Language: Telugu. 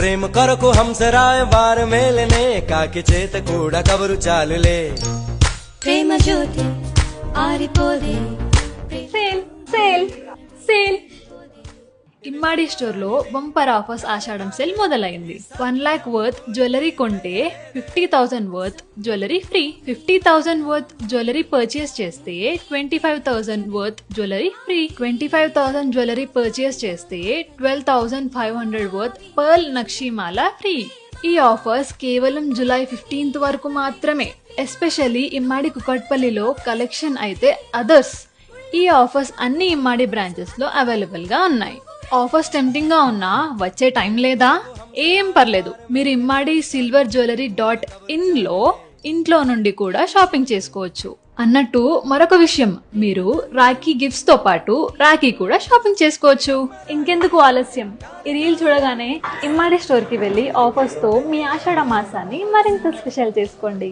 ప్రేమ కొరకు హంసరాయ వార మేలనే కాకి చేత కూడా కబురు చాలులే ప్రేమ జ్యోతి ఆరిపోదే సేల్ సేల్ సేల్ ఇమ్మాడి స్టోర్ లో బంపర్ ఆఫర్స్ ఆషాఢం సేల్ మొదలైంది. 1 lakh వర్త్ జ్యువెలరీ కొంటే 50,000 worth jewellery free. 50,000 worth jewellery purchase చేస్తే 25,000 worth jewellery free. 25,000 jewellery purchase చేస్తే 12,500 వర్త్ పర్ల్ నక్షీమాల ఫ్రీ. ఈ ఆఫర్స్ కేవలం జూలై 15th వరకు మాత్రమే. ఎస్పెషల్లీ ఇమ్మాడి కుకట్పల్లిలో కలెక్షన్ అయితే అదర్స్. ఈ ఆఫర్స్ అన్ని ఇమ్మాడి బ్రాంచెస్ లో అవైలబుల్ గా ఉన్నాయి. ఆఫర్స్ టెంప్టింగ్ గా ఉన్నా వచ్చే టైం లేదా? ఏం పర్లేదు, మీరు ఇమ్మాడి సిల్వర్ జ్యువెలరీ .in లో ఇంట్లో నుండి కూడా షాపింగ్ చేసుకోవచ్చు. అన్నట్టు మరొక విషయం, మీరు రాఖీ గిఫ్ట్స్ తో పాటు రాఖీ కూడా షాపింగ్ చేసుకోవచ్చు. ఇంకెందుకు ఆలస్యం, ఈ రీల్ చూడగానే ఇమ్మాడి స్టోర్ కి వెళ్ళి ఆఫర్స్ తో మీ ఆషాఢ మాసాన్ని మరింత స్పెషల్ చేసుకోండి.